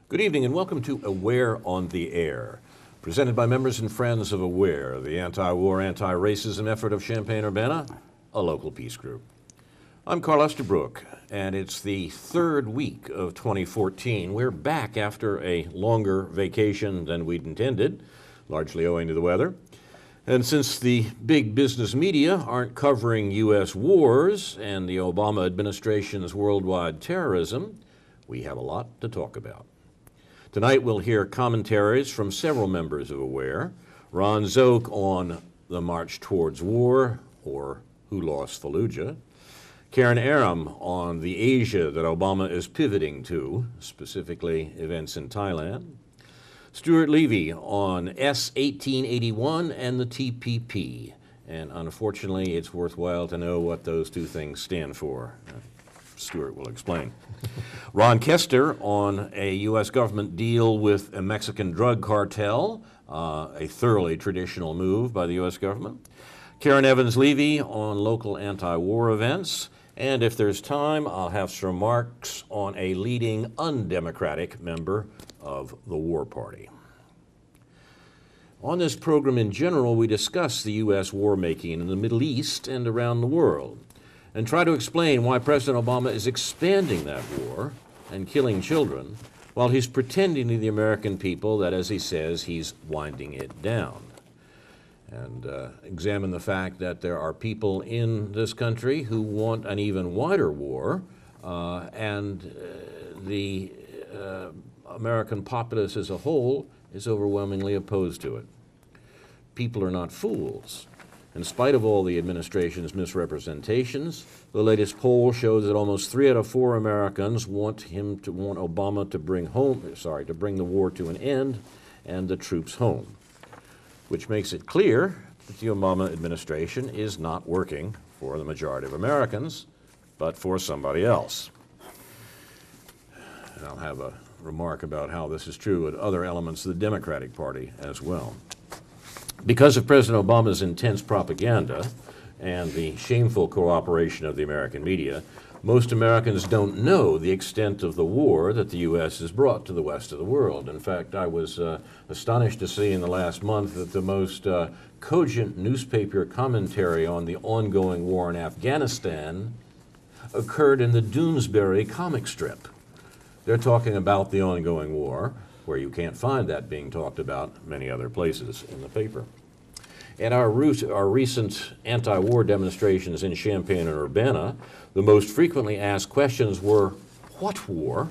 Good evening and welcome to Aware on the Air, presented by members and friends of Aware, the anti-war, anti-racism effort of Champaign-Urbana, a local peace group. I'm Carl Estabrook, and it's the third week of 2014. We're back after a longer vacation than we'd intended, largely owing to the weather. And since the big business media aren't covering U.S. wars and the Obama administration's worldwide terrorism, we have a lot to talk about. Tonight we'll hear commentaries from several members of AWARE. Ron Zoke on the March Towards War, or Who Lost Fallujah. Karen Aram on the Asia that Obama is pivoting to, specifically events in Thailand. Stuart Levy on S-1881 and the TPP. And unfortunately, it's worthwhile to know what those two things stand for. Stuart will explain. Ron Kester on a U.S. government deal with a Mexican drug cartel, a thoroughly traditional move by the U.S. government. Karen Evans-Levy on local anti-war events. And if there's time, I'll have some remarks on a leading undemocratic member of the War Party. On this program in general, we discuss the U.S. war making in the Middle East and around the world, and try to explain why President Obama is expanding that war and killing children while he's pretending to the American people that, as he says, he's winding it down. And examine the fact that there are people in this country who want an even wider war, and the American populace as a whole is overwhelmingly opposed to it. People are not fools. In spite of all the administration's misrepresentations, the latest poll shows that almost 3 out of 4 Americans want Obama to bring the war to an end and the troops home, which makes it clear that the Obama administration is not working for the majority of Americans, but for somebody else. And I'll have a remark about how this is true at other elements of the Democratic Party as well. Because of President Obama's intense propaganda and the shameful cooperation of the American media, most Americans don't know the extent of the war that the U.S. has brought to the West of the world. In fact, I was astonished to see in the last month that the most cogent newspaper commentary on the ongoing war in Afghanistan occurred in the Doonesbury comic strip. They're talking about the ongoing war, where you can't find that being talked about many other places in the paper. At our recent anti-war demonstrations in Champaign and Urbana, the most frequently asked questions were, what war?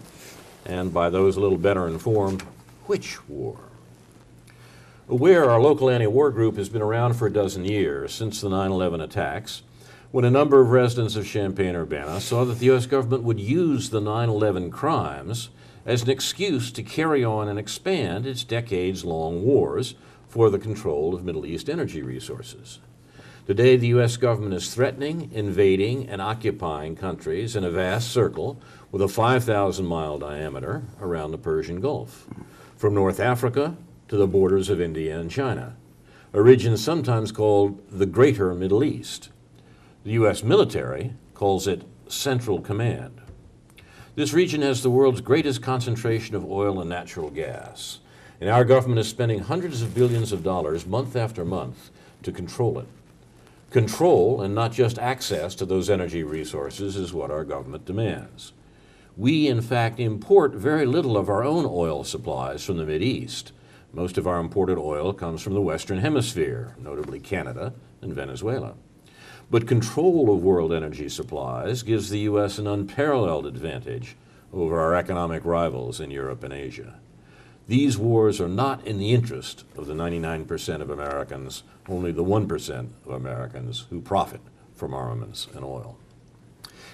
And by those a little better informed, which war? AWARE, our local anti-war group, has been around for a dozen years, since the 9/11 attacks, when a number of residents of Champaign-Urbana saw that the U.S. government would use the 9/11 crimes as an excuse to carry on and expand its decades-long wars for the control of Middle East energy resources. Today, the U.S. government is threatening, invading, and occupying countries in a vast circle with a 5,000-mile diameter around the Persian Gulf, from North Africa to the borders of India and China, a region sometimes called the Greater Middle East. The U.S. military calls it Central Command. This region has the world's greatest concentration of oil and natural gas, and our government is spending hundreds of billions of dollars month after month to control it. Control, and not just access to those energy resources, is what our government demands. We, in fact, import very little of our own oil supplies from the Mideast. Most of our imported oil comes from the Western Hemisphere, notably Canada and Venezuela. But control of world energy supplies gives the U.S. an unparalleled advantage over our economic rivals in Europe and Asia. These wars are not in the interest of the 99% of Americans, only the 1% of Americans who profit from armaments and oil.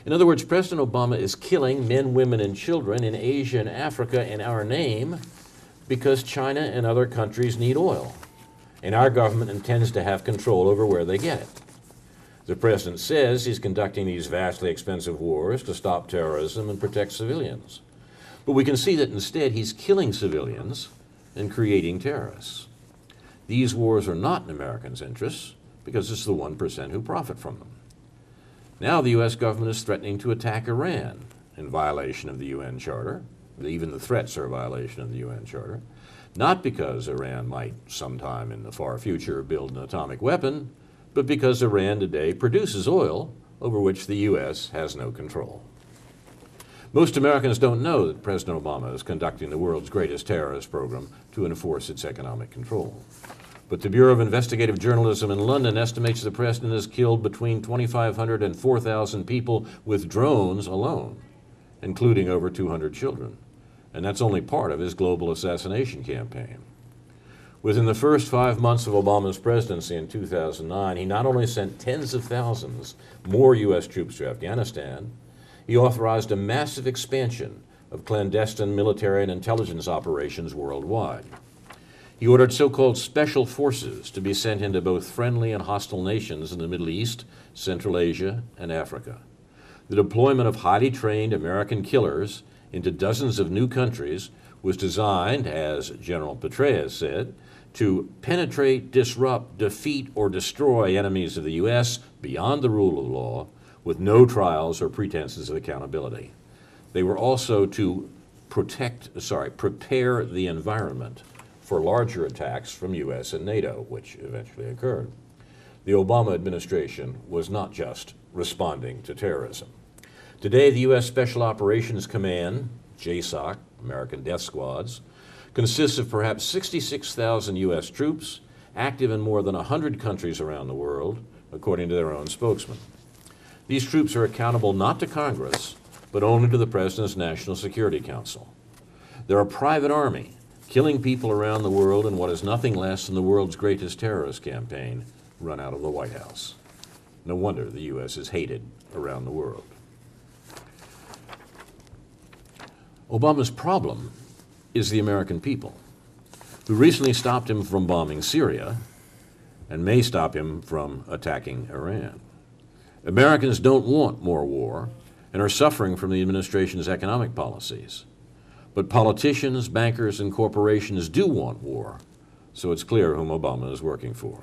In other words, President Obama is killing men, women, and children in Asia and Africa in our name because China and other countries need oil, and our government intends to have control over where they get it. The president says he's conducting these vastly expensive wars to stop terrorism and protect civilians. But we can see that instead he's killing civilians and creating terrorists. These wars are not in Americans' interests because it's the 1% who profit from them. Now the U.S. government is threatening to attack Iran in violation of the UN Charter Even the threats are a violation of the UN Charter. Not because Iran might sometime in the far future build an atomic weapon, but because Iran today produces oil over which the U.S. has no control. Most Americans don't know that President Obama is conducting the world's greatest terrorist program to enforce its economic control. But the Bureau of Investigative Journalism in London estimates the president has killed between 2,500 and 4,000 people with drones alone, including over 200 children. And that's only part of his global assassination campaign. Within the first 5 months of Obama's presidency in 2009, he not only sent tens of thousands more U.S. troops to Afghanistan, he authorized a massive expansion of clandestine military and intelligence operations worldwide. He ordered so-called special forces to be sent into both friendly and hostile nations in the Middle East, Central Asia, and Africa. The deployment of highly trained American killers into dozens of new countries was designed, as General Petraeus said, to penetrate, disrupt, defeat, or destroy enemies of the U.S. beyond the rule of law with no trials or pretenses of accountability. They were also to prepare the environment for larger attacks from U.S. and NATO, which eventually occurred. The Obama administration was not just responding to terrorism. Today, the U.S. Special Operations Command, JSOC, American Death Squads, consists of perhaps 66,000 U.S. troops active in more than 100 countries around the world, according to their own spokesman. These troops are accountable not to Congress, but only to the President's National Security Council. They're a private army, killing people around the world in what is nothing less than the world's greatest terrorist campaign run out of the White House. No wonder the U.S. is hated around the world. Obama's problem is the American people, who recently stopped him from bombing Syria and may stop him from attacking Iran. Americans don't want more war and are suffering from the administration's economic policies. But politicians, bankers, and corporations do want war, so it's clear whom Obama is working for.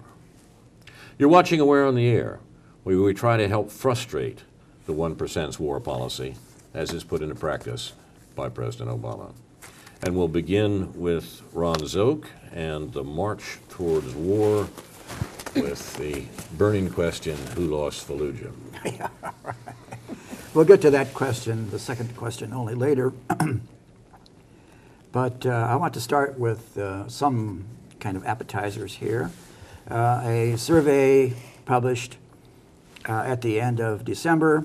You're watching Aware on the Air, where we try to help frustrate the 1%'s war policy as is put into practice by President Obama. And we'll begin with Ron Zoke and the march towards war with the burning question, who lost Fallujah? Yeah, right. We'll get to that question, the second question, only later. But I want to start with some kind of appetizers here. A survey published at the end of December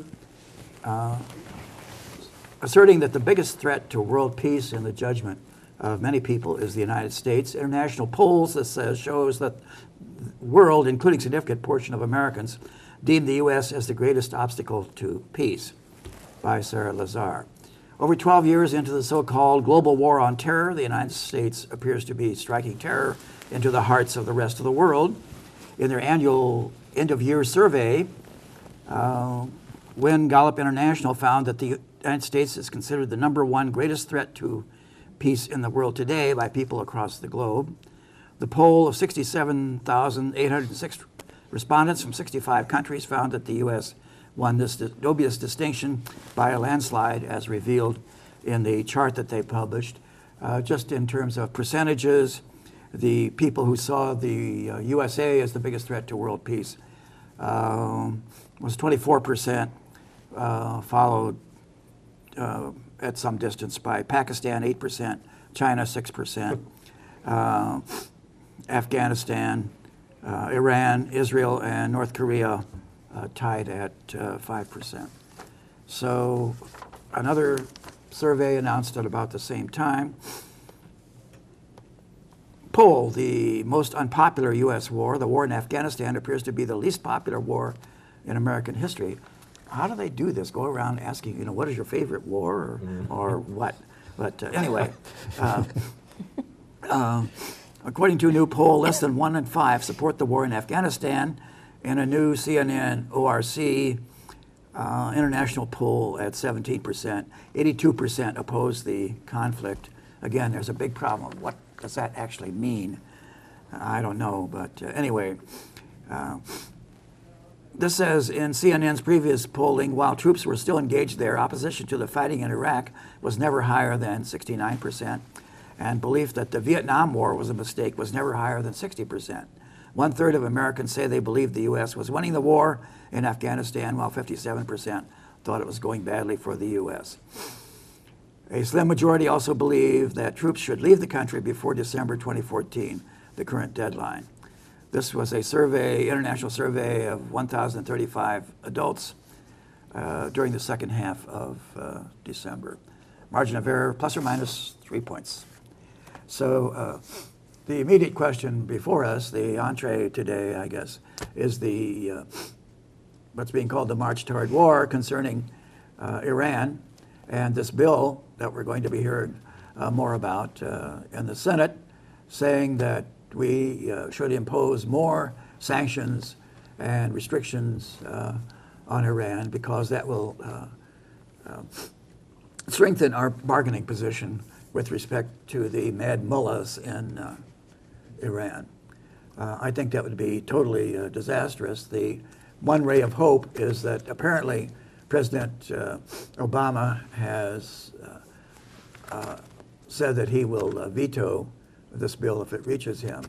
asserting that the biggest threat to world peace in the judgment of many people is the United States. International polls that shows that the world, including a significant portion of Americans, deem the U.S. as the greatest obstacle to peace, by Sarah Lazar. Over 12 years into the so-called global war on terror, the United States appears to be striking terror into the hearts of the rest of the world. In their annual end-of-year survey, when Gallup International found that the United States is considered the #1 greatest threat to peace in the world today by people across the globe. The poll of 67,806 respondents from 65 countries found that the U.S. won this dubious distinction by a landslide, as revealed in the chart that they published. Just in terms of percentages, the people who saw the USA as the biggest threat to world peace was 24%, followed at some distance by Pakistan, 8%, China, 6%, Afghanistan, Iran, Israel, and North Korea tied at 5%. So another survey announced at about the same time. Poll, the most unpopular U.S. war, the war in Afghanistan, appears to be the least popular war in American history. How do they do this? Go around asking, what is your favorite war or what? But anyway, according to a new poll, less than 1 in 5 support the war in Afghanistan. In a new CNN ORC international poll at 17%, 82% oppose the conflict. Again, there's a big problem. What does that actually mean? I don't know, but anyway. This says in CNN's previous polling, while troops were still engaged there, opposition to the fighting in Iraq was never higher than 69%, and belief that the Vietnam War was a mistake was never higher than 60%. 1/3 of Americans say they believed the U.S. was winning the war in Afghanistan, while 57% thought it was going badly for the U.S. A slim majority also believe that troops should leave the country before December 2014, the current deadline. This was a survey, international survey of 1,035 adults during the second half of December. Margin of error, plus or minus 3 points. So the immediate question before us, the entree today, I guess, is the what's being called the March Toward War concerning Iran, and this bill that we're going to be hearing more about in the Senate, saying that we should impose more sanctions and restrictions on Iran because that will strengthen our bargaining position with respect to the mad mullahs in Iran. I think that would be totally disastrous. The one ray of hope is that apparently President Obama has said that he will veto this bill if it reaches him.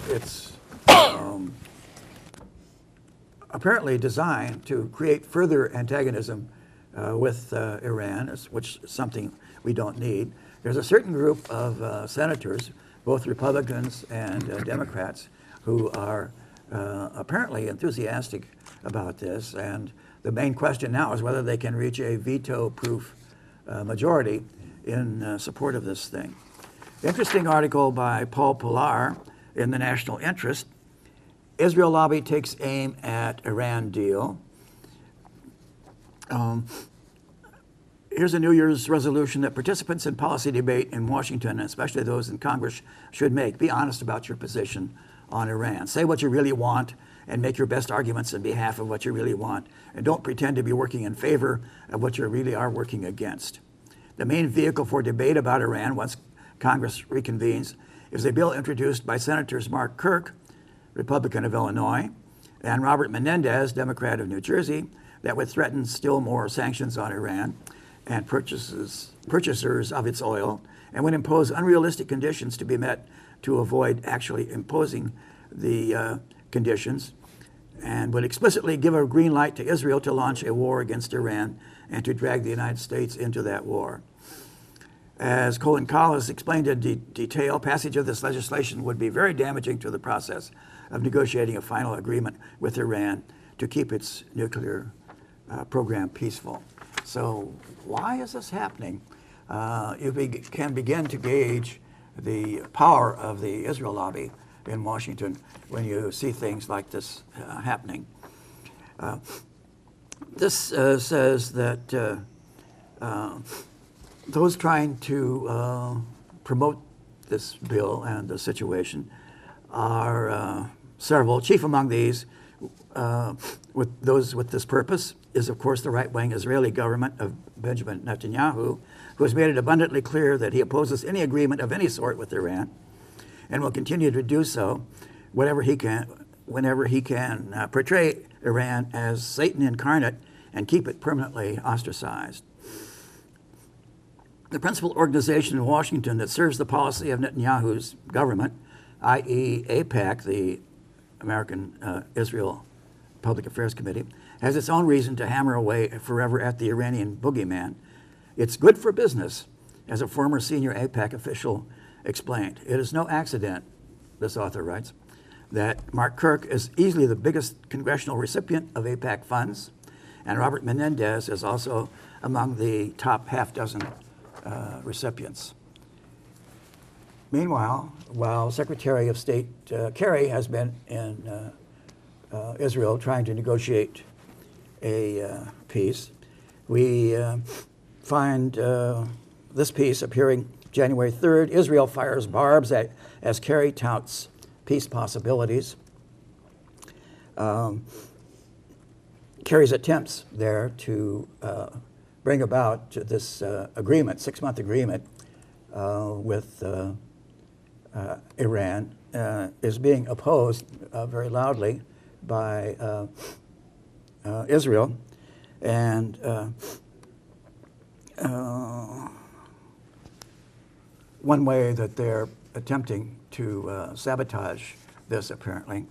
It's apparently designed to create further antagonism with Iran, which is something we don't need. There's a certain group of senators, both Republicans and Democrats, who are apparently enthusiastic about this, and the main question now is whether they can reach a veto-proof majority in support of this thing. Interesting article by Paul Pillar in the National Interest. Israel lobby takes aim at Iran deal. Here's a New Year's resolution that participants in policy debate in Washington, especially those in Congress, should make. Be honest about your position on Iran. Say what you really want and make your best arguments on behalf of what you really want. And don't pretend to be working in favor of what you really are working against. The main vehicle for debate about Iran, once Congress reconvenes, is a bill introduced by Senators Mark Kirk, Republican of Illinois, and Robert Menendez, Democrat of New Jersey, that would threaten still more sanctions on Iran and purchasers of its oil, and would impose unrealistic conditions to be met to avoid actually imposing the conditions, and would explicitly give a green light to Israel to launch a war against Iran and to drag the United States into that war. As Colin Collins explained in detail, passage of this legislation would be very damaging to the process of negotiating a final agreement with Iran to keep its nuclear program peaceful. So why is this happening? You can begin to gauge the power of the Israel lobby in Washington when you see things like this happening. This says that those trying to promote this bill and the situation are several. Chief among these, with those with this purpose, is of course the right-wing Israeli government of Benjamin Netanyahu, who has made it abundantly clear that he opposes any agreement of any sort with Iran, and will continue to do so whenever he can portray Iran as Satan incarnate and keep it permanently ostracized. The principal organization in Washington that serves the policy of Netanyahu's government, i.e. AIPAC, the American Israel Public Affairs Committee, has its own reason to hammer away forever at the Iranian boogeyman. It's good for business, as a former senior AIPAC official explained. It is no accident, this author writes, that Mark Kirk is easily the biggest congressional recipient of AIPAC funds, and Robert Menendez is also among the top half dozen recipients. Meanwhile, while Secretary of State Kerry has been in Israel trying to negotiate a peace, we find this piece appearing January 3rd. Israel fires barbs as Kerry touts peace possibilities. Kerry's attempts there to bring about this agreement, 6-month agreement with Iran, is being opposed very loudly by Israel. And one way that they're attempting to sabotage this, apparently,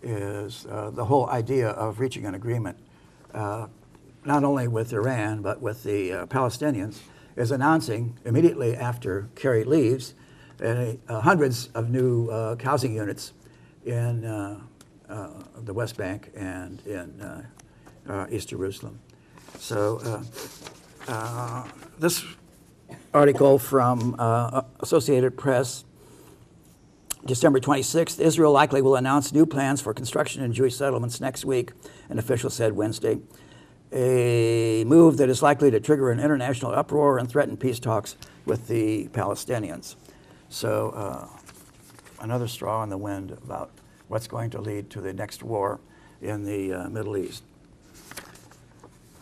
is the whole idea of reaching an agreement, not only with Iran, but with the Palestinians, is announcing immediately after Kerry leaves hundreds of new housing units in the West Bank and in East Jerusalem. So this article from Associated Press, December 26th, Israel likely will announce new plans for construction in Jewish settlements next week, an official said Wednesday. A move that is likely to trigger an international uproar and threaten peace talks with the Palestinians. So another straw in the wind about what's going to lead to the next war in the Middle East.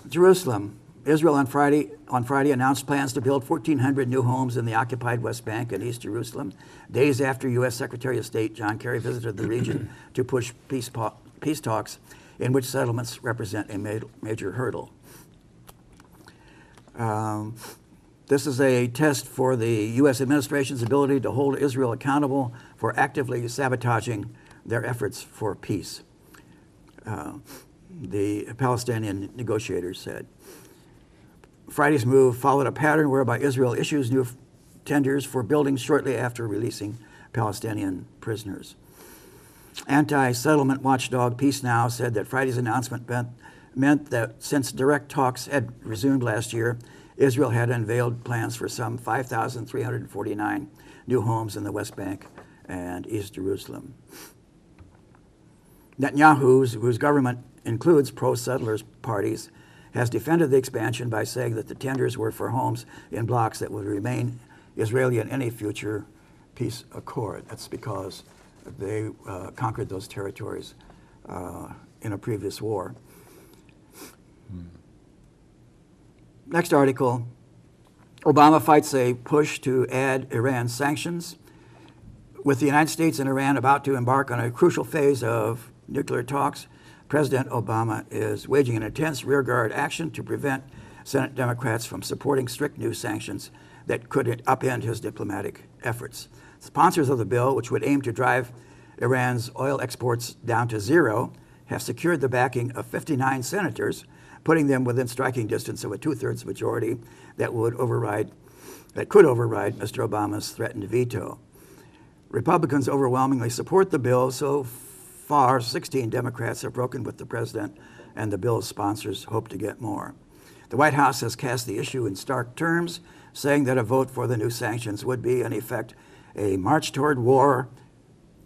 Jerusalem. Israel on Friday announced plans to build 1,400 new homes in the occupied West Bank and East Jerusalem, days after U.S. Secretary of State John Kerry visited the region to push peace talks, in which settlements represent a major hurdle. This is a test for the U.S. administration's ability to hold Israel accountable for actively sabotaging their efforts for peace, the Palestinian negotiators said. Friday's move followed a pattern whereby Israel issues new tenders for buildings shortly after releasing Palestinian prisoners. Anti-settlement watchdog Peace Now said that Friday's announcement meant that since direct talks had resumed last year, Israel had unveiled plans for some 5,349 new homes in the West Bank and East Jerusalem. Netanyahu, whose government includes pro-settlers parties, has defended the expansion by saying that the tenders were for homes in blocks that would remain Israeli in any future peace accord. That's because they conquered those territories in a previous war. Next article, Obama fights a push to add Iran sanctions. With the United States and Iran about to embark on a crucial phase of nuclear talks, President Obama is waging an intense rearguard action to prevent Senate Democrats from supporting strict new sanctions that could upend his diplomatic efforts. Sponsors of the bill, which would aim to drive Iran's oil exports down to zero, have secured the backing of 59 senators, putting them within striking distance of a two-thirds majority that could override Mr. Obama's threatened veto. Republicans overwhelmingly support the bill. So far, 16 Democrats have broken with the president, and the bill's sponsors hope to get more. The White House has cast the issue in stark terms, saying that a vote for the new sanctions would be, in effect, a march toward war,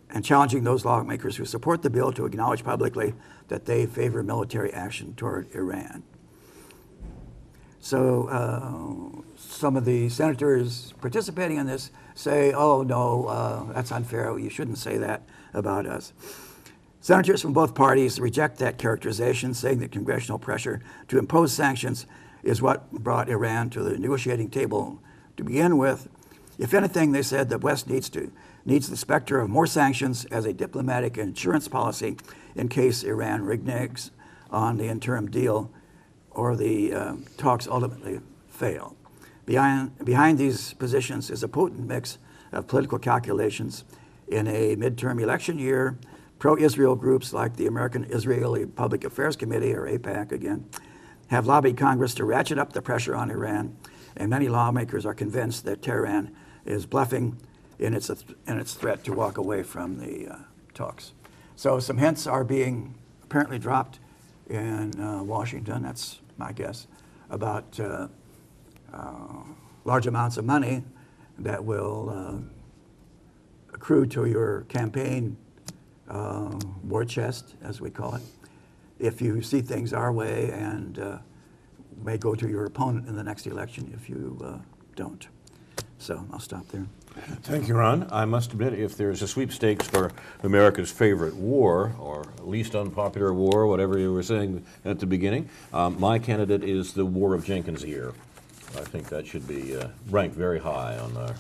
and challenging those lawmakers who support the bill to acknowledge publicly that they favor military action toward Iran. So some of the senators participating in this say, oh, no, that's unfair. You shouldn't say that about us. Senators from both parties reject that characterization, saying that congressional pressure to impose sanctions is what brought Iran to the negotiating table to begin with. If anything, they said the West needs the specter of more sanctions as a diplomatic insurance policy in case Iran reneges on the interim deal or the talks ultimately fail. Behind these positions is a potent mix of political calculations. In a midterm election year, pro-Israel groups like the American Israeli Public Affairs Committee, or AIPAC again, have lobbied Congress to ratchet up the pressure on Iran, and many lawmakers are convinced that Tehran is bluffing in its threat to walk away from the talks. So some hints are being apparently dropped in Washington, that's my guess, about large amounts of money that will accrue to your campaign war chest, as we call it, if you see things our way, and may go to your opponent in the next election if you don't. So I'll stop there. Thank you, Ron. I must admit, if there's a sweepstakes for America's favorite war, or least unpopular war, whatever you were saying at the beginning, my candidate is the War of Jenkins' Ear. I think that should be ranked very high on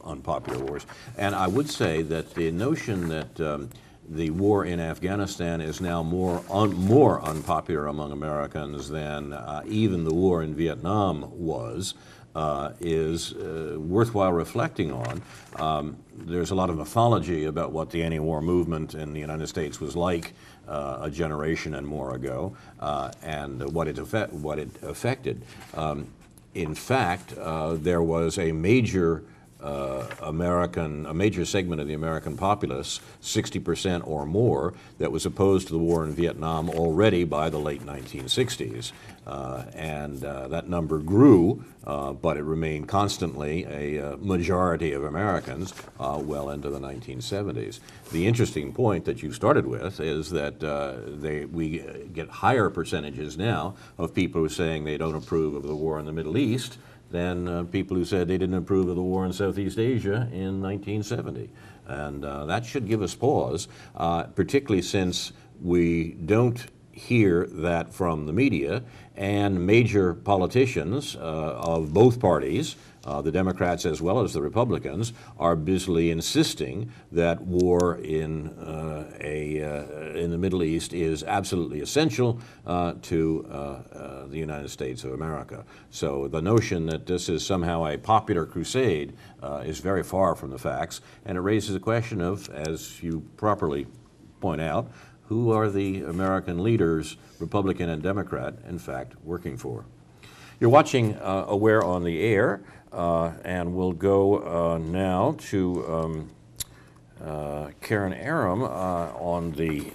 unpopular wars. And I would say that the notion that the war in Afghanistan is now more unpopular among Americans than even the war in Vietnam was, is worthwhile reflecting on. There's a lot of mythology about what the anti-war movement in the United States was like a generation and more ago, and what it affected. In fact, there was a major a major segment of the American populace, 60% or more, that was opposed to the war in Vietnam already by the late 1960s. And that number grew, but it remained constantly a majority of Americans well into the 1970s. The interesting point that you started with is that we get higher percentages now of people who are saying they don't approve of the war in the Middle East than people who said they didn't approve of the war in Southeast Asia in 1970. And that should give us pause, particularly since we don't hear that from the media, and major politicians of both parties, the Democrats as well as the Republicans, are busily insisting that war in the Middle East is absolutely essential to the United States of America. So the notion that this is somehow a popular crusade is very far from the facts, and it raises a question of, as you properly point out, who are the American leaders, Republican and Democrat, in fact, working for? You're watching Aware on the Air, and we'll go now to Karen Aram on the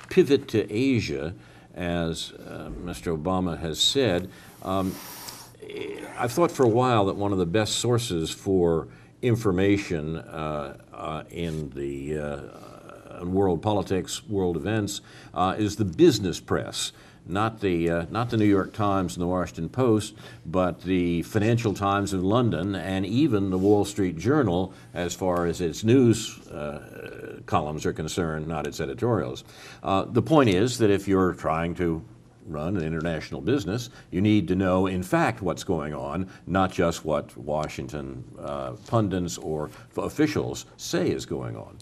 pivot to Asia, as Mr. Obama has said. I've thought for a while that one of the best sources for information in the world politics, world events, is the business press. Not the New York Times and the Washington Post, but the Financial Times of London and even the Wall Street Journal, as far as its news columns are concerned, not its editorials. The point is that if you're trying to run an international business, you need to know, in fact, what's going on, not just what Washington pundits or officials say is going on.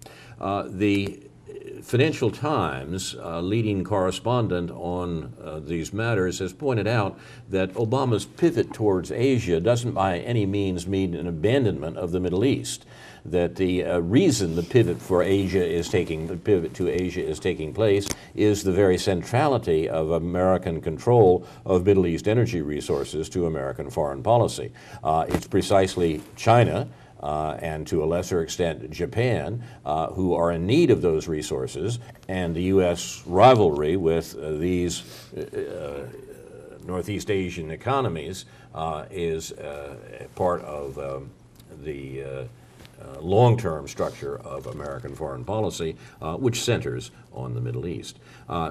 The Financial Times leading correspondent on these matters has pointed out that Obama's pivot towards Asia doesn't by any means mean an abandonment of the Middle East. That the reason the pivot to Asia is taking place is the very centrality of American control of Middle East energy resources to American foreign policy. It's precisely China, and to a lesser extent Japan, who are in need of those resources, and the U.S. rivalry with these Northeast Asian economies is part of the long-term structure of American foreign policy, which centers on the Middle East.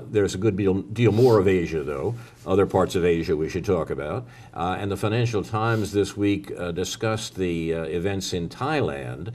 There's a good deal more of Asia, though, other parts of Asia we should talk about. And the Financial Times this week discussed the events in Thailand,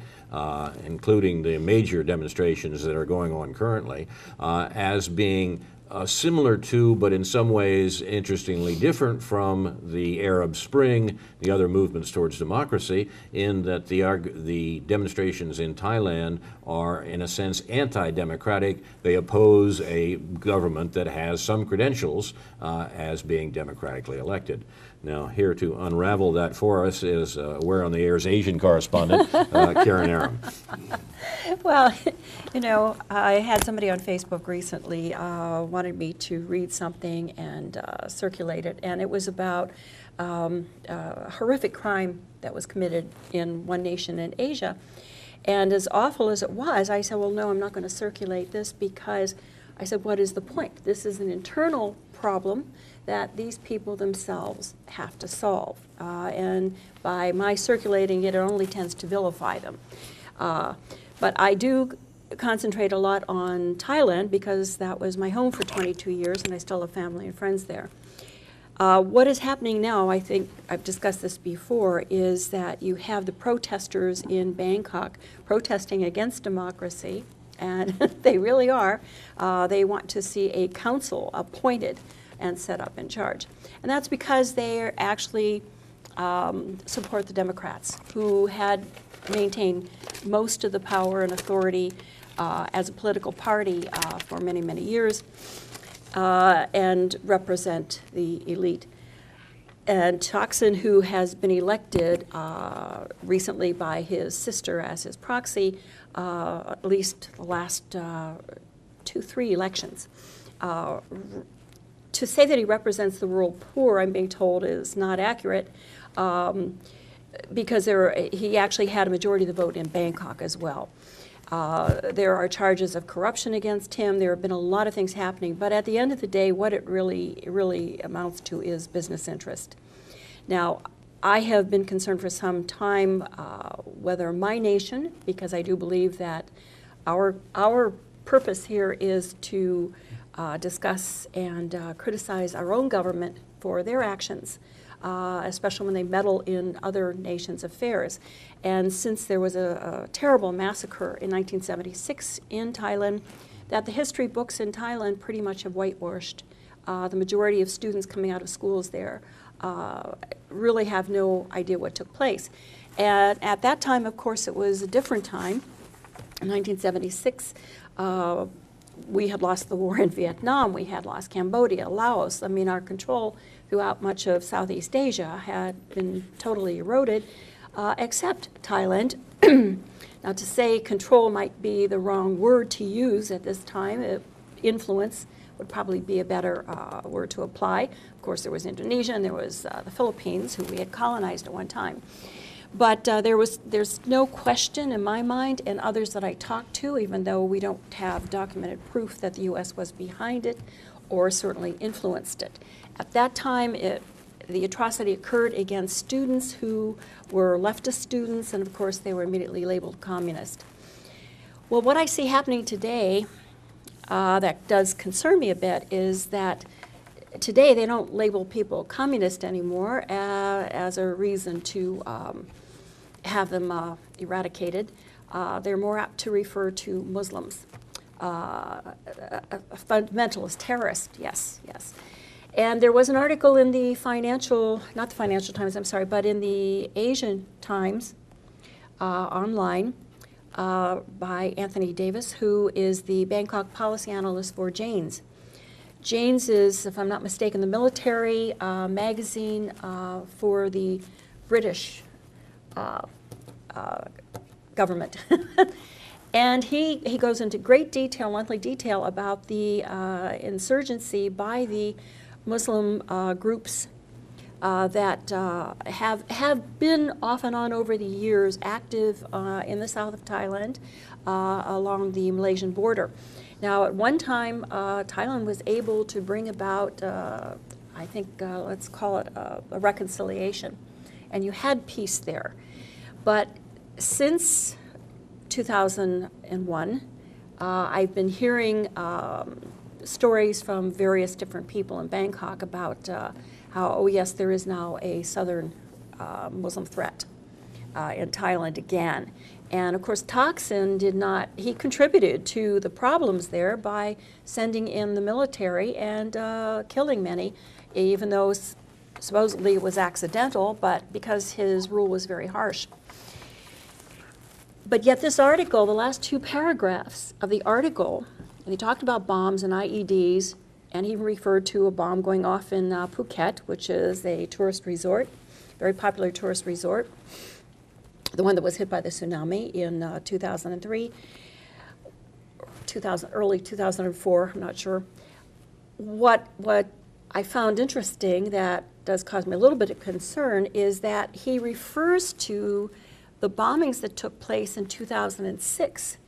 including the major demonstrations that are going on currently, as being similar to, but in some ways interestingly different from the Arab Spring, the other movements towards democracy, in that the demonstrations in Thailand are, in a sense, anti-democratic. They oppose a government that has some credentials as being democratically elected. Now, here to unravel that for us is Aware on the Air's Asian correspondent, Karen Aram. Well, you know, I had somebody on Facebook recently wanted me to read something and circulate it, and it was about a horrific crime that was committed in one nation in Asia. And as awful as it was, I said, well, no, I'm not going to circulate this, because I said, what is the point? This is an internal problem that these people themselves have to solve. And by my circulating it, it only tends to vilify them. But I do concentrate a lot on Thailand, because that was my home for 22 years, and I still have family and friends there. What is happening now, I think I've discussed this before, is that you have the protesters in Bangkok protesting against democracy, and they really are. They want to see a council appointed and set up in charge. And that's because they actually support the Democrats, who had maintained most of the power and authority as a political party for many, many years and represent the elite. And Thaksin, who has been elected recently by his sister as his proxy, at least the last 2-3 elections. To say that he represents the rural poor, I'm being told, is not accurate, because he actually had a majority of the vote in Bangkok as well. There are charges of corruption against him. There have been a lot of things happening, but at the end of the day, what it really amounts to is business interest. Now, I have been concerned for some time whether my nation, because I do believe that our purpose here is to discuss and criticize our own government for their actions, especially when they meddle in other nations' affairs. And since there was a terrible massacre in 1976 in Thailand, that the history books in Thailand pretty much have whitewashed. The majority of students coming out of schools there really have no idea what took place. And at that time, of course, it was a different time. In 1976, we had lost the war in Vietnam, we had lost Cambodia, Laos. I mean, our control throughout much of Southeast Asia had been totally eroded, except Thailand. Now, to say control might be the wrong word to use at this time. Influence would probably be a better word to apply. Of course, there was Indonesia and there was the Philippines, who we had colonized at one time. But there's no question in my mind, and others that I talked to, even though we don't have documented proof that the U.S. was behind it or certainly influenced it. At that time, the atrocity occurred against students who were leftist students, and of course they were immediately labeled communist. Well, what I see happening today that does concern me a bit is that today they don't label people communist anymore as a reason to have them eradicated. They're more apt to refer to Muslims, a fundamentalist terrorist, yes. And there was an article in the not the Financial Times, I'm sorry, but in the Asian Times online by Anthony Davis, who is the Bangkok policy analyst for Jane's. Jane's is, if I'm not mistaken, the military magazine for the British government. And he goes into great detail, monthly detail, about the insurgency by the Muslim groups that have been off and on over the years active in the south of Thailand along the Malaysian border. Now, at one time, Thailand was able to bring about, I think, let's call it a reconciliation, and you had peace there. But since 2001, I've been hearing stories from various different people in Bangkok about how, oh yes, there is now a southern Muslim threat in Thailand again. And of course, Thaksin he contributed to the problems there by sending in the military and killing many, even though supposedly it was accidental, but because his rule was very harsh. But yet this article, the last 2 paragraphs of the article, and he talked about bombs and IEDs, and he referred to a bomb going off in Phuket, which is a tourist resort, very popular tourist resort, the one that was hit by the tsunami in 2003, early 2004, I'm not sure. What I found interesting that does cause me a little bit of concern is that he refers to the bombings that took place in 2006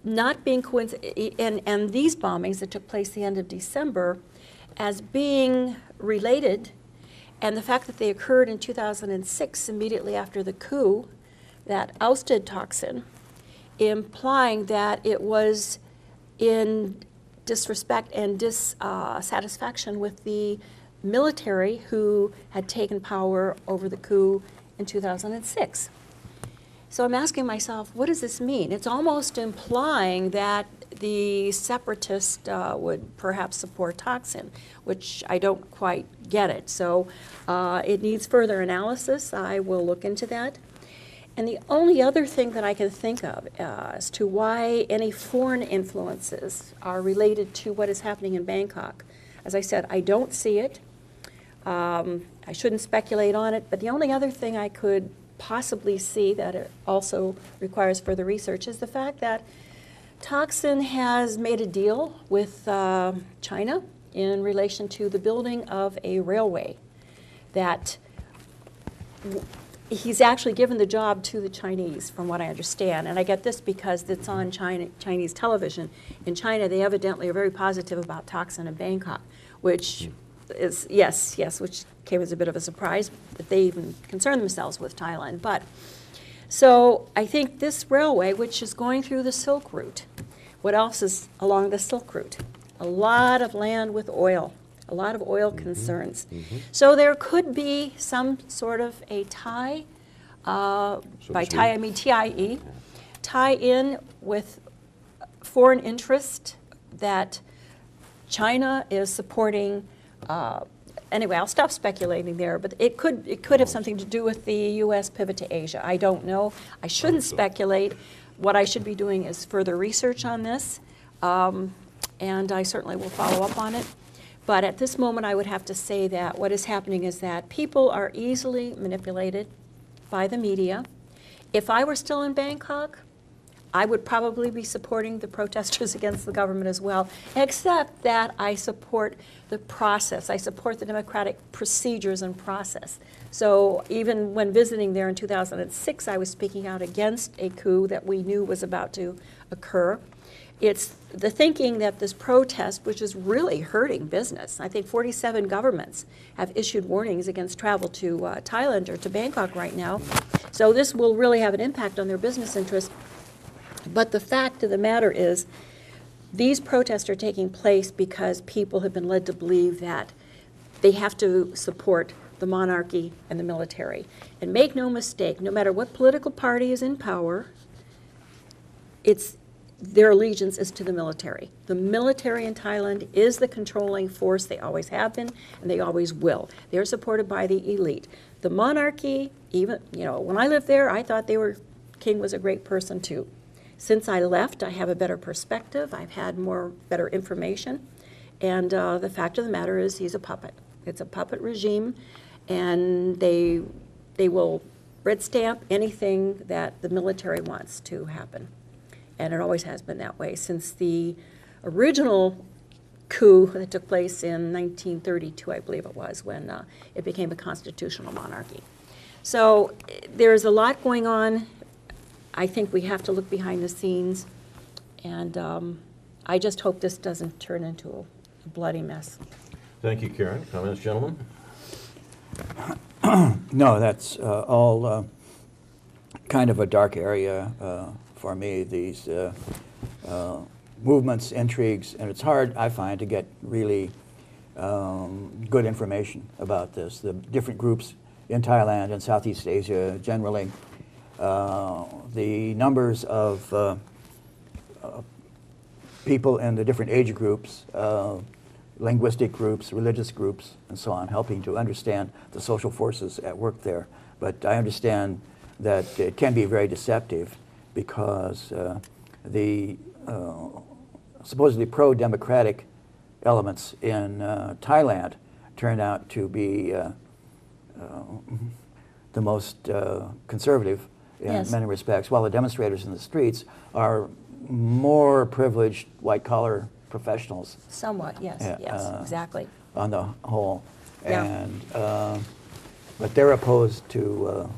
not being coincidental, and these bombings that took place the end of December as being related, and the fact that they occurred in 2006 immediately after the coup that ousted Thaksin, implying that it was in disrespect and dissatisfaction with the military who had taken power over the coup in 2006. So I'm asking myself, what does this mean? It's almost implying that the separatists would perhaps support Thaksin, which I don't quite get it. So it needs further analysis. I will look into that. And the only other thing that I can think of as to why any foreign influences are related to what is happening in Bangkok, as I said, I don't see it. I shouldn't speculate on it, but the only other thing I could possibly see that it also requires further research is the fact that Thaksin has made a deal with China in relation to the building of a railway that he's actually given the job to the Chinese, from what I understand. And I get this because it's on Chinese television. In China, they evidently are very positive about Thaksin and Bangkok, which is, yes, which came as a bit of a surprise that they even concern themselves with Thailand. But so I think this railway, which is going through the Silk Route, what else is along the Silk Route? A lot of land with oil, a lot of oil concerns. So there could be some sort of a tie, by tie I mean TIE, tie in with foreign interest that China is supporting. Anyway, I'll stop speculating there, but it could have something to do with the U.S. pivot to Asia. I don't know. I shouldn't speculate. What I should be doing is further research on this, and I certainly will follow up on it. But at this moment, I would have to say that what is happening is that people are easily manipulated by the media. If I were still in Bangkok, I would probably be supporting the protesters against the government as well, except that I support the process. I support the democratic procedures and process. So even when visiting there in 2006, I was speaking out against a coup that we knew was about to occur. It's the thinking that this protest, which is really hurting business. I think 47 governments have issued warnings against travel to Thailand or to Bangkok right now. So this will really have an impact on their business interests. But the fact of the matter is, these protests are taking place because people have been led to believe that they have to support the monarchy and the military. And make no mistake, no matter what political party is in power, their allegiance is to the military. The military in Thailand is the controlling force. They always have been, and they always will. They're supported by the elite. The monarchy, even, when I lived there, I thought king was a great person too. Since I left, I have a better perspective. I've had better information. And the fact of the matter is he's a puppet. It's a puppet regime, and they will red stamp anything that the military wants to happen. And it always has been that way since the original coup that took place in 1932, I believe it was, when it became a constitutional monarchy. So there's a lot going on. I think we have to look behind the scenes, and I just hope this doesn't turn into a bloody mess. Thank you, Karen. Comments, gentlemen? No, that's all kind of a dark area for me, these movements, intrigues, and it's hard, I find, to get really good information about this. The different groups in Thailand and Southeast Asia generally, the numbers of people in the different age groups, linguistic groups, religious groups, and so on, helping to understand the social forces at work there. But I understand that it can be very deceptive because the supposedly pro-democratic elements in Thailand turn out to be the most conservative in many respects, while the demonstrators in the streets are more privileged white-collar professionals. Somewhat, yes, yes, exactly. On the whole. Yeah. And, but they're opposed to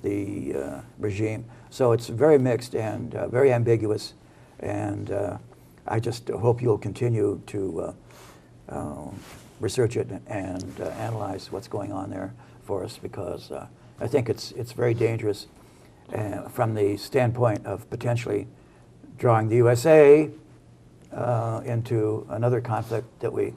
the regime. So it's very mixed and very ambiguous, and I just hope you'll continue to research it and analyze what's going on there for us, because I think it's very dangerous from the standpoint of potentially drawing the USA into another conflict that we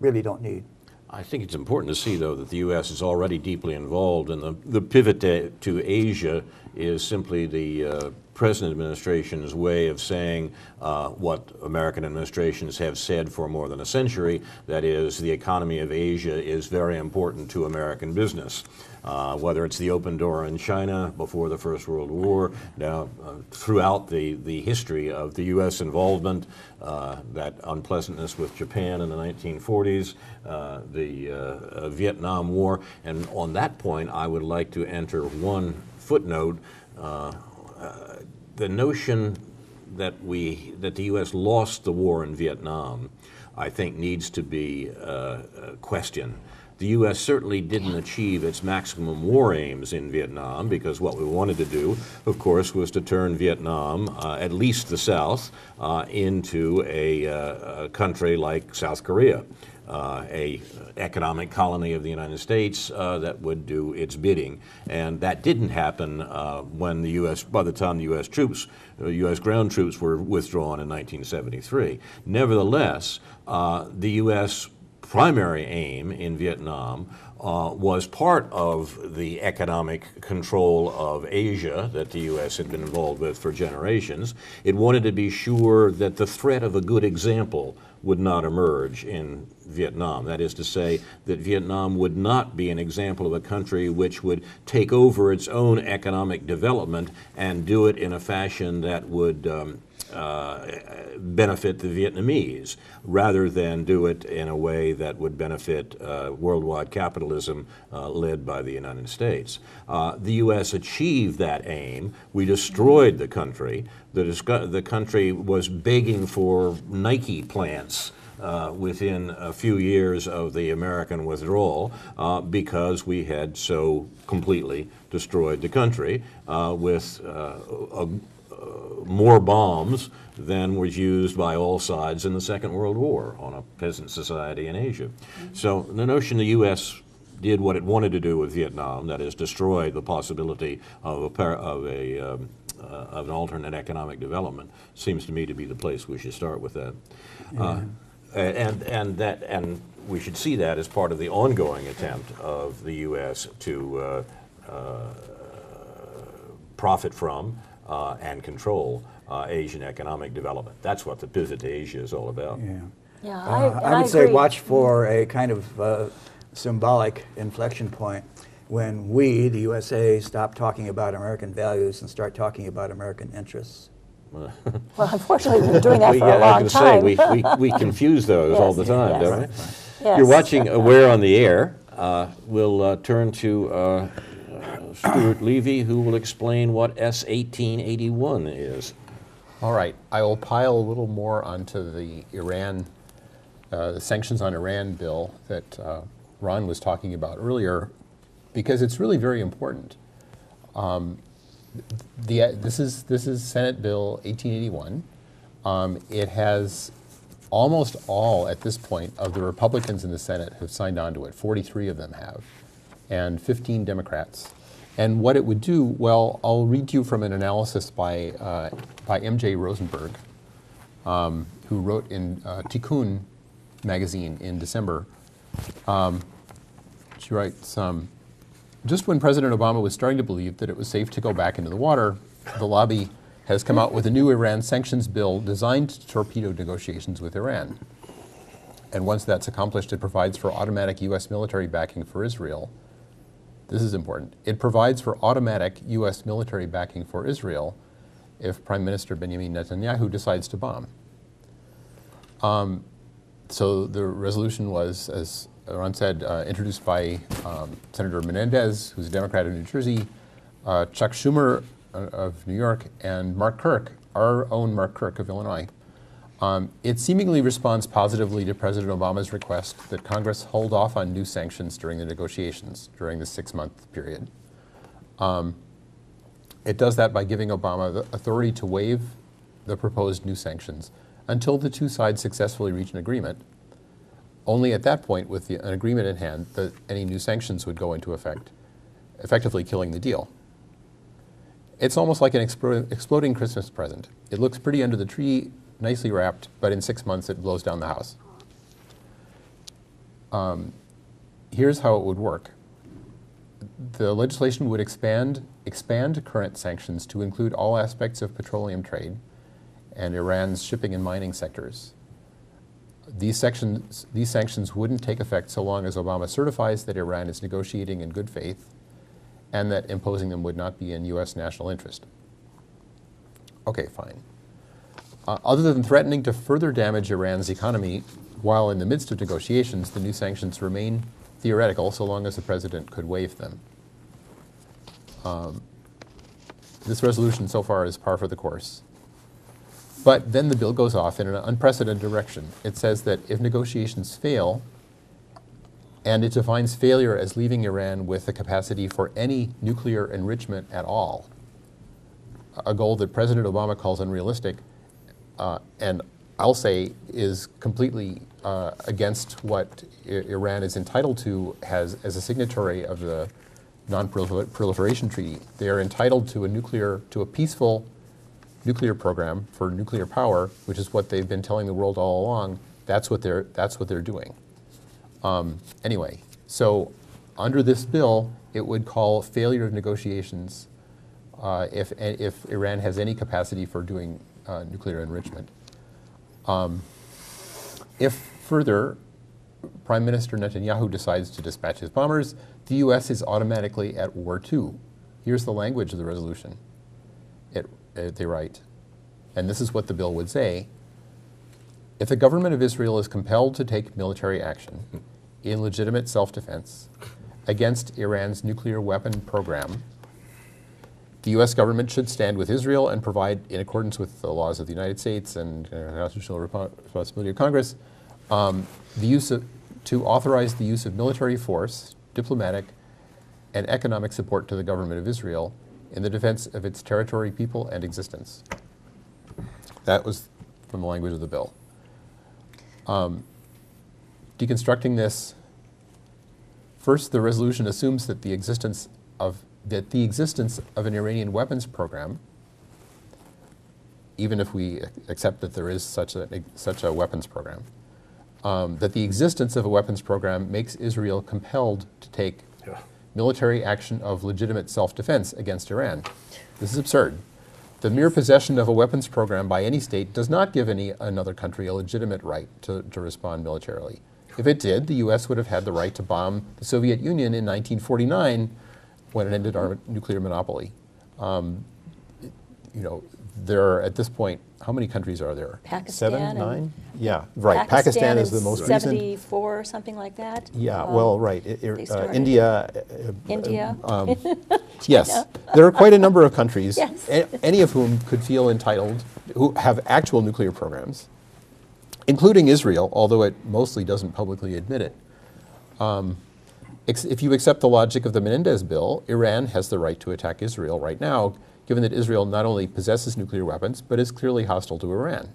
really don't need. I think it's important to see, though, that the U.S. is already deeply involved, and the pivot to Asia is simply the present administration's way of saying what American administrations have said for more than a century, that is, the economy of Asia is very important to American business. Whether it's the open door in China before the First World War, now throughout the history of the U.S. involvement, that unpleasantness with Japan in the 1940s, the Vietnam War, and on that point I would like to enter one footnote. The notion that the U.S. lost the war in Vietnam, I think, needs to be questioned. The U.S. certainly didn't achieve its maximum war aims in Vietnam, because what we wanted to do, of course, was to turn Vietnam, at least the South, into a country like South Korea, a economic colony of the United States that would do its bidding. And that didn't happen when the U.S., by the time the U.S. ground troops were withdrawn in 1973. Nevertheless, the U.S. primary aim in Vietnam was part of the economic control of Asia that the U.S. had been involved with for generations. It wanted to be sure that the threat of a good example would not emerge in Vietnam. That is to say, that Vietnam would not be an example of a country which would take over its own economic development and do it in a fashion that would benefit the Vietnamese, rather than do it in a way that would benefit worldwide capitalism led by the United States. The U.S. achieved that aim. We destroyed the country. The country was begging for Nike plants within a few years of the American withdrawal because we had so completely destroyed the country with more bombs than was used by all sides in the Second World War on a peasant society in Asia. So the notion the U.S. did what it wanted to do with Vietnam, that is, destroy the possibility of an alternate economic development, seems to me to be the place we should start with that. Yeah. And we should see that as part of the ongoing attempt of the U.S. to profit from and control Asian economic development. That's what the pivot to Asia is all about. Yeah. Yeah, I would say watch for a kind of symbolic inflection point when we, the USA, stop talking about American values and start talking about American interests. Well, unfortunately, we've been doing that for a long time. We confuse those all the time, don't we? Yes. You're watching Aware on the Air. We'll turn to Stuart Levy, who will explain what S-1881 is. All right. I will pile a little more onto the the sanctions on Iran bill that Ron was talking about earlier, because it's really very important. This is Senate Bill 1881. It has almost all, at this point, of the Republicans in the Senate have signed on to it. 43 of them have, and 15 Democrats. And what it would do, well, I'll read to you from an analysis by M.J. Rosenberg, who wrote in Tikkun magazine in December. She writes, just when President Obama was starting to believe that it was safe to go back into the water, the lobby has come out with a new Iran sanctions bill designed to torpedo negotiations with Iran. And once that's accomplished, it provides for automatic U.S. military backing for Israel. This is important. It provides for automatic U.S. military backing for Israel if Prime Minister Benjamin Netanyahu decides to bomb. So the resolution was, as Ron said, introduced by Senator Menendez, who's a Democrat of New Jersey, Chuck Schumer of New York, and Mark Kirk, our own Mark Kirk of Illinois. It seemingly responds positively to President Obama's request that Congress hold off on new sanctions during the negotiations during the 6-month period. It does that by giving Obama the authority to waive the proposed new sanctions until the two sides successfully reach an agreement. Only at that point, with an agreement in hand, that any new sanctions would go into effect, effectively killing the deal. It's almost like an exploding Christmas present. It looks pretty under the tree, nicely wrapped, but in 6 months it blows down the house. Here's how it would work. the legislation would expand current sanctions to include all aspects of petroleum trade and Iran's shipping and mining sectors. These sanctions wouldn't take effect so long as Obama certifies that Iran is negotiating in good faith and that imposing them would not be in U.S. national interest. Okay, fine. Other than threatening to further damage Iran's economy while in the midst of negotiations, the new sanctions remain theoretical so long as the president could waive them. This resolution so far is par for the course. But then the bill goes off in an unprecedented direction. It says that if negotiations fail, and it defines failure as leaving Iran with the capacity for any nuclear enrichment at all, a goal that President Obama calls unrealistic, and I'll say is completely against what Iran is entitled to as a signatory of the Non-Proliferation Treaty. They are entitled to a peaceful nuclear program for nuclear power, which is what they've been telling the world all along. That's what they're doing. Anyway, so under this bill, it would call failure of negotiations if Iran has any capacity for doing nuclear enrichment. If further, Prime Minister Netanyahu decides to dispatch his bombers, the U.S. is automatically at war too. Here's the language of the resolution. They write, and this is what the bill would say: if the government of Israel is compelled to take military action in legitimate self-defense against Iran's nuclear weapon program, the U.S. government should stand with Israel and provide, in accordance with the laws of the United States and constitutional responsibility of Congress, to authorize the use of military force, diplomatic, and economic support to the government of Israel in the defense of its territory, people, and existence. That was from the language of the bill. Deconstructing this, first, the resolution assumes that the existence of an Iranian weapons program, even if we accept that there is such a weapons program, that the existence of a weapons program makes Israel compelled to take military action of legitimate self-defense against Iran. This is absurd. The mere possession of a weapons program by any state does not give another country a legitimate right to respond militarily. If it did, the U.S. would have had the right to bomb the Soviet Union in 1949 when it ended our nuclear monopoly. There are, at this point, how many countries are there? Pakistan. 7, 9? Yeah, right. Pakistan is the most recent. 74, something like that. Yeah, well, right. India. India. Yes, there are quite a number of countries, Yes. Any of whom could feel entitled, who have actual nuclear programs, including Israel, although it mostly doesn't publicly admit it. If you accept the logic of the Menendez bill, Iran has the right to attack Israel right now, given that Israel not only possesses nuclear weapons, but is clearly hostile to Iran.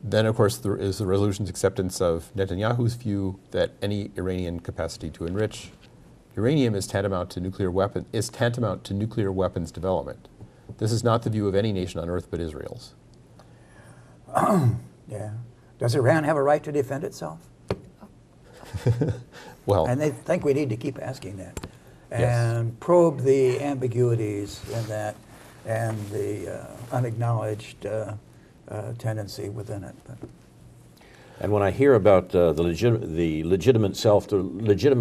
Then, of course, there is the resolution's acceptance of Netanyahu's view that any Iranian capacity to enrich uranium is tantamount to nuclear weapons development. This is not the view of any nation on earth but Israel's. Yeah. Does Iran have a right to defend itself? Well, And they think we need to keep asking that. Yes. And probe the ambiguities in that and the unacknowledged tendency within it. But And when I hear about the legitimate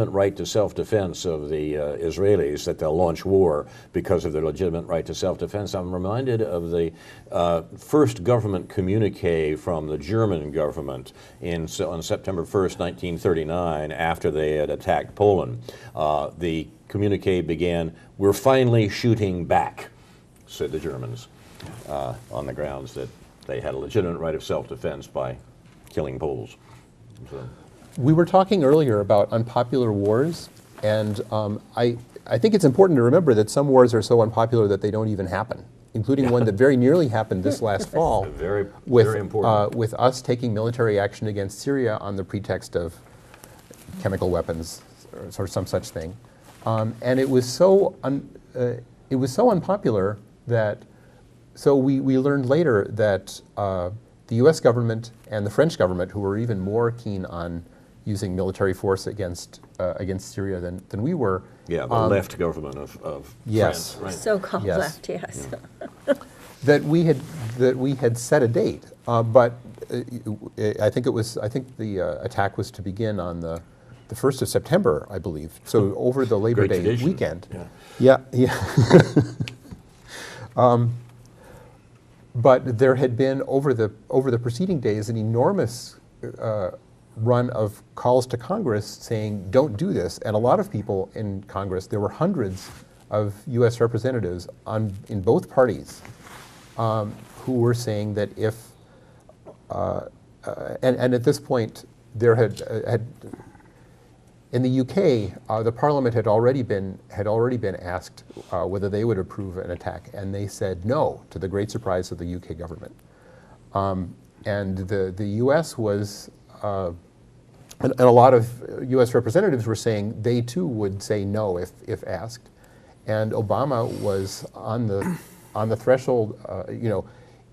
right to self-defense of the Israelis, that they'll launch war because of their legitimate right to self-defense, I'm reminded of the first government communique from the German government on September 1st, 1939, after they had attacked Poland. The communique began, "We're finally shooting back," said the Germans, on the grounds that they had a legitimate right of self-defense by killing Poles. So. We were talking earlier about unpopular wars, and I think it's important to remember that some wars are so unpopular that they don't even happen, including one that very nearly happened this last fall Very with important. us taking military action against Syria on the pretext of chemical weapons or some such thing. And it was so unpopular that we learned later that the U.S. government and the French government, who were even more keen on using military force against Syria than we were. Yeah, the left government of yes. France, right? So-called Yes. left, yes. That we had set a date, but I think the attack was to begin on the 1st of September, I believe. So over the Labor Great Day tradition. weekend. Yeah. But there had been over the preceding days an enormous run of calls to Congress saying, don't do this. And a lot of people in Congress, there were hundreds of U.S. representatives in both parties who were saying that if, and at this point, there had in the UK, the Parliament had already been asked whether they would approve an attack, and they said no, to the great surprise of the UK government. And the U.S. was, and a lot of U.S. representatives were saying they too would say no if asked. And Obama was on the threshold,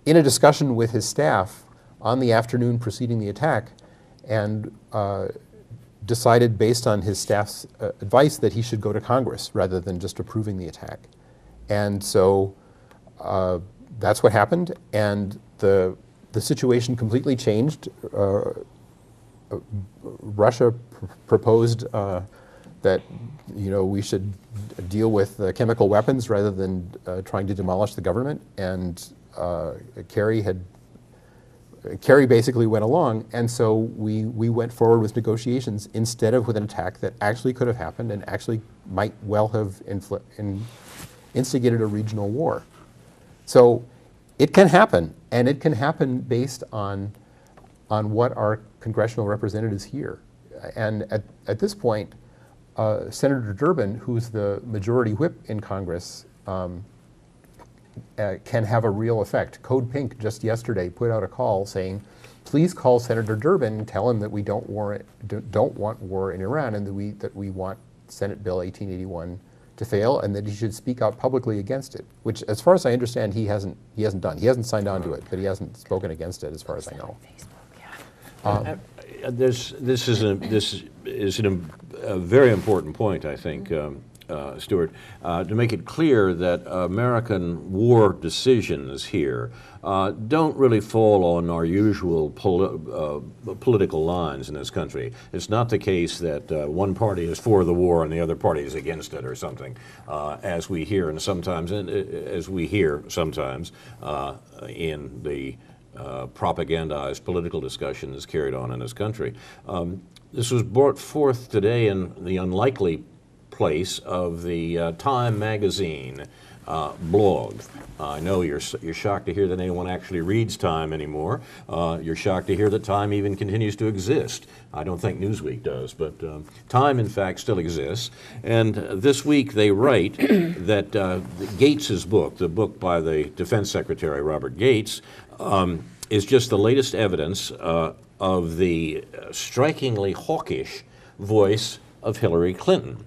in a discussion with his staff on the afternoon preceding the attack, and decided based on his staff's advice that he should go to Congress rather than just approving the attack. And so that's what happened, and the situation completely changed. Russia proposed that we should deal with chemical weapons rather than trying to demolish the government, and Kerry basically went along, and so we went forward with negotiations instead of with an attack that actually could have happened and actually might well have instigated a regional war. So it can happen, and it can happen based on what our congressional representatives hear. And at this point, Senator Durbin, who's the majority whip in Congress, can have a real effect. Code Pink just yesterday put out a call saying, please call Senator Durbin and tell him that we don't want war in Iran, and that we want Senate Bill 1881 to fail, and that he should speak out publicly against it, which, as far as I understand, he hasn't done. He hasn't signed on to it, but he hasn't spoken against it, as far as I know. This is a very important point, I think, Stuart, to make it clear that American war decisions here don't really fall on our usual political lines in this country. It's not the case that one party is for the war and the other party is against it or something, as we hear in the propagandized political discussions carried on in this country. This was brought forth today in the unlikely place of the Time magazine blog. I know you're shocked to hear that anyone actually reads Time anymore. You're shocked to hear that Time even continues to exist. I don't think Newsweek does, but Time, in fact, still exists. And this week they write that Gates's book, the book by the Defense Secretary Robert Gates, is just the latest evidence of the strikingly hawkish voice of Hillary Clinton.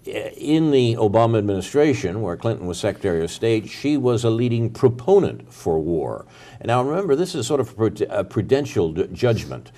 In the Obama administration, where Clinton was Secretary of State, she was a leading proponent for war. And now remember, this is sort of a prudential judgment.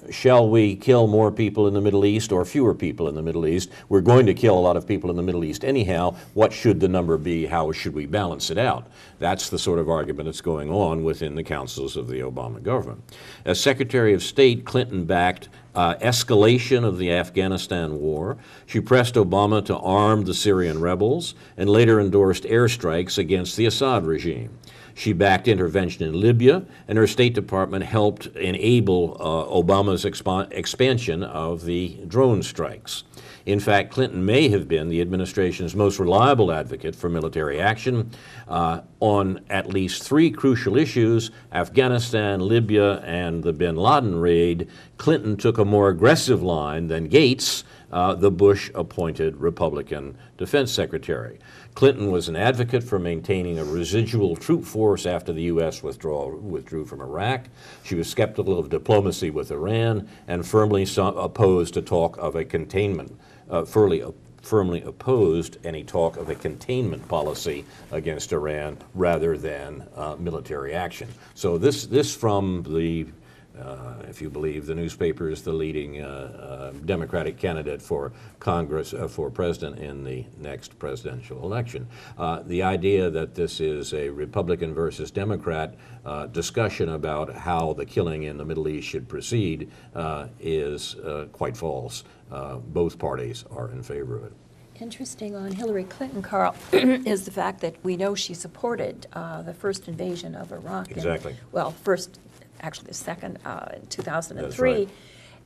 Shall we kill more people in the Middle East or fewer people in the Middle East? We're going to kill a lot of people in the Middle East anyhow. What should the number be? How should we balance it out? That's the sort of argument that's going on within the councils of the Obama government. As Secretary of State, Clinton backed escalation of the Afghanistan war. She pressed Obama to arm the Syrian rebels and later endorsed airstrikes against the Assad regime. She backed intervention in Libya, and her State Department helped enable Obama's expansion of the drone strikes. In fact, Clinton may have been the administration's most reliable advocate for military action on at least three crucial issues: Afghanistan, Libya, and the bin Laden raid. Clinton took a more aggressive line than Gates, the Bush-appointed Republican defense secretary. Clinton was an advocate for maintaining a residual troop force after the U.S. withdrew from Iraq. She was skeptical of diplomacy with Iran and firmly opposed to talk of a containment, firmly opposed any talk of a containment policy against Iran rather than military action. So this from the If you believe the newspapers, the leading Democratic candidate for Congress, for president in the next presidential election. The idea that this is a Republican versus Democrat discussion about how the killing in the Middle East should proceed is quite false. Both parties are in favor of it. Interesting on Hillary Clinton, Carl, is the fact that we know she supported the first invasion of Iraq. Exactly. Actually the second in 2003. That's right.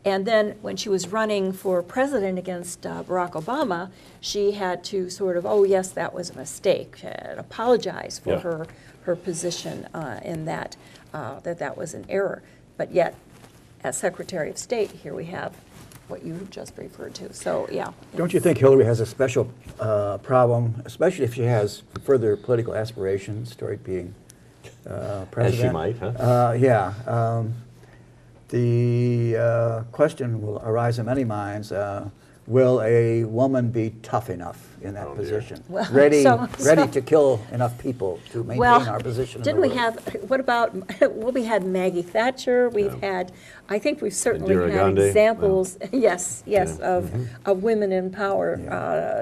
And then when she was running for president against Barack Obama, she had to sort of, oh yes, that was a mistake, and apologize for her position in that, that was an error. But yet, as Secretary of State, here we have what you just referred to. So yeah. Don't you think Hillary has a special problem, especially if she has further political aspirations toward being president? As she might, huh? The question will arise in many minds, will a woman be tough enough in that position? Well, ready to kill enough people to maintain our position didn't in the we world? have, what about, well, we had Maggie Thatcher, we've had, I think we've certainly Indira had Gandhi. examples, yes, Yeah. of women in power,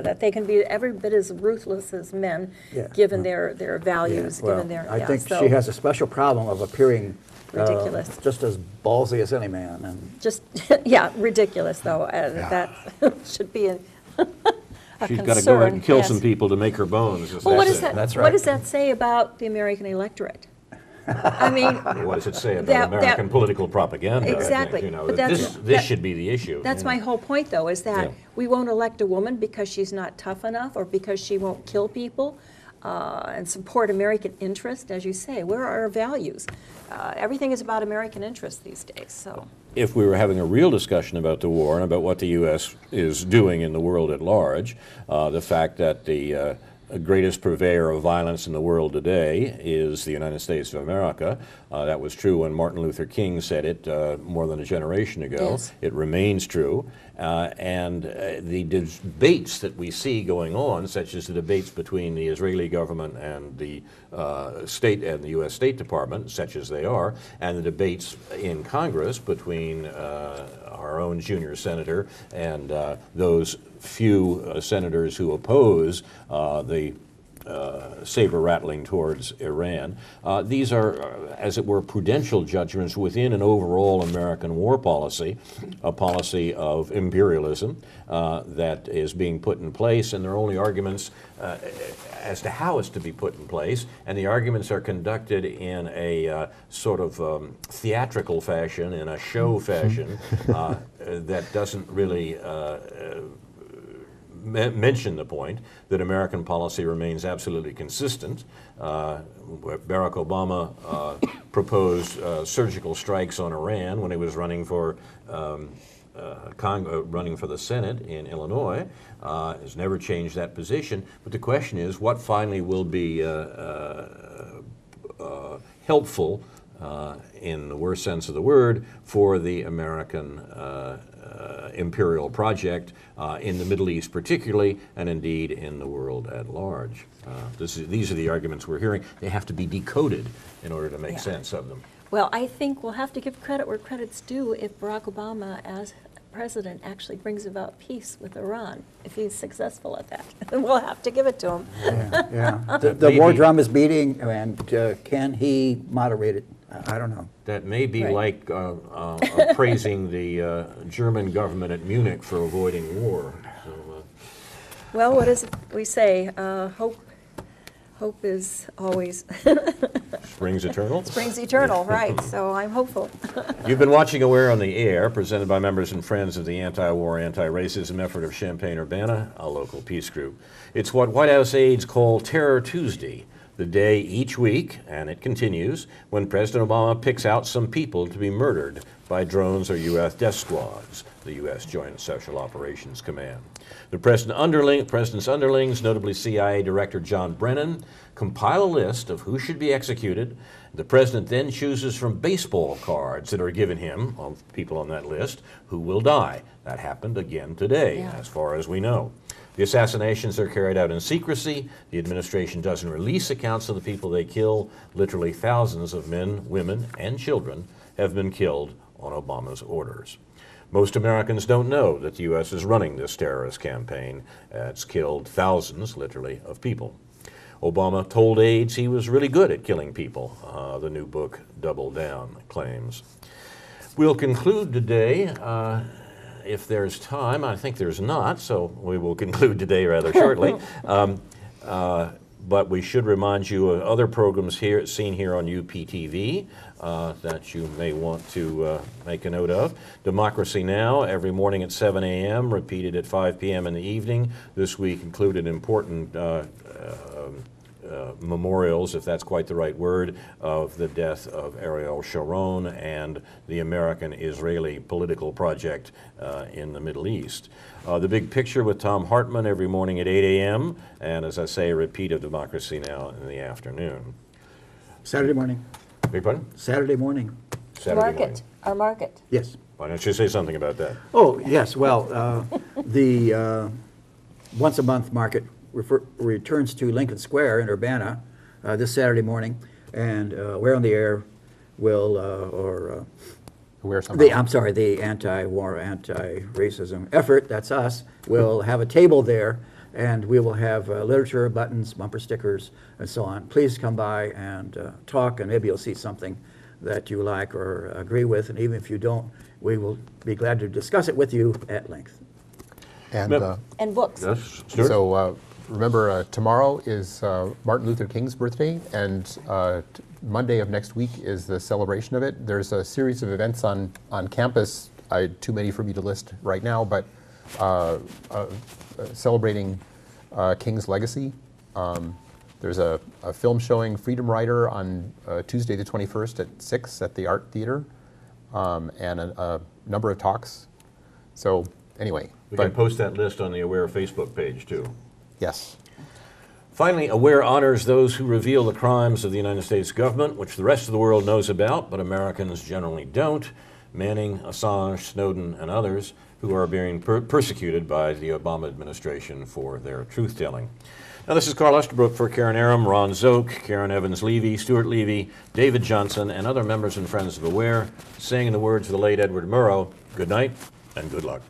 that they can be every bit as ruthless as men, given their values, Well, given their, I think so she has a special problem of appearing ridiculous. just as ballsy as any man. And Just, yeah, ridiculous though, that should be a She's concern. got to go ahead and kill yes. some people to make her bones. Well, what That's does it. that, That's what right. does that say about the American electorate? I mean, What does it say about That- American political propaganda? Exactly. I think, you know, But that that's- this should be the issue. that's you my know. whole point, though, is that Yeah. we won't elect a woman because she's not tough enough or because she won't kill people and support American interest, as you say. Where are our values? Everything is about American interest these days, so. If we were having a real discussion about the war and about what the U.S. is doing in the world at large, the fact that the greatest purveyor of violence in the world today is the United States of America. That was true when Martin Luther King said it more than a generation ago. Yes. It remains true. The debates that we see going on, such as the debates between the Israeli government and the state and the U.S. State Department, such as they are, and the debates in Congress between our own junior senator and those few senators who oppose the saber rattling towards Iran. These are, as it were, prudential judgments within an overall American war policy, a policy of imperialism that is being put in place, and there are only arguments as to how it's to be put in place, and the arguments are conducted in a sort of theatrical fashion, in a show fashion, that doesn't really mention the point that American policy remains absolutely consistent. Barack Obama proposed surgical strikes on Iran when he was running for the Senate in Illinois. Has never changed that position. But the question is, what finally will be helpful, in the worst sense of the word, for the American imperial project in the Middle East particularly, and indeed in the world at large. These are the arguments we're hearing. They have to be decoded in order to make sense of them. Well, I think we'll have to give credit where credit's due if Barack Obama, as president, actually brings about peace with Iran, if he's successful at that. We'll have to give it to him. yeah. The war drum is beating, and can he moderate it? I don't know. That may be Right. like praising the German government at Munich for avoiding war. So, Well, what is it we say? Hope is always springs eternal. springs eternal, right? So I'm hopeful. You've been watching Aware on the Air, presented by members and friends of the anti-war, anti-racism effort of Champaign-Urbana, a local peace group. It's what White House aides call Terror Tuesday, the day each week, and it continues, when President Obama picks out some people to be murdered by drones or U.S. death squads, the U.S. Joint Special Operations Command. The president's underlings, notably CIA Director John Brennan, compile a list of who should be executed. The president then chooses from baseball cards that are given him, of people on that list, who will die. That happened again today, as far as we know. The assassinations are carried out in secrecy. The administration doesn't release accounts of the people they kill. Literally thousands of men, women, and children have been killed on Obama's orders. Most Americans don't know that the U.S. is running this terrorist campaign. It's killed thousands, literally, of people. Obama told aides he was really good at killing people, the new book, Double Down, claims. We'll conclude today, if there's time. I think there's not, so we will conclude today rather shortly. But we should remind you of other programs here seen here on UPTV that you may want to make a note of. Democracy Now! Every morning at 7 a.m., repeated at 5 p.m. in the evening. This week included important memorials, if that's quite the right word, of the death of Ariel Sharon and the American-Israeli political project in the Middle East. The Big Picture with Tom Hartman every morning at 8 a.m. and, as I say, a repeat of Democracy Now! In the afternoon. Saturday morning. Beg pardon? Saturday morning. Saturday morning. Our market. Yes. Why don't you say something about that? Oh, yes. Well, the once-a-month market returns to Lincoln Square in Urbana this Saturday morning, and We're on the Air will, the anti-war, anti-racism effort, that's us, will have a table there, and we will have literature, buttons, bumper stickers, and so on. Please come by and talk, and maybe you'll see something that you like or agree with, and even if you don't, we will be glad to discuss it with you at length. And books. Yes, sure. So remember, tomorrow is Martin Luther King's birthday, and Monday of next week is the celebration of it. There's a series of events on campus, too many for me to list right now, but celebrating King's legacy. There's a film showing Freedom Rider on Tuesday the 21st at 6 at the Art Theater, and a number of talks. So anyway. We can post that list on the AWARE Facebook page, too. Yes. Finally, AWARE honors those who reveal the crimes of the United States government, which the rest of the world knows about, but Americans generally don't. Manning, Assange, Snowden, and others who are being persecuted by the Obama administration for their truth-telling. Now, this is Carl Estabrook for Karen Aram, Ron Zoke, Karen Evans-Levy, Stuart Levy, David Johnson, and other members and friends of AWARE, saying in the words of the late Edward Murrow, good night and good luck.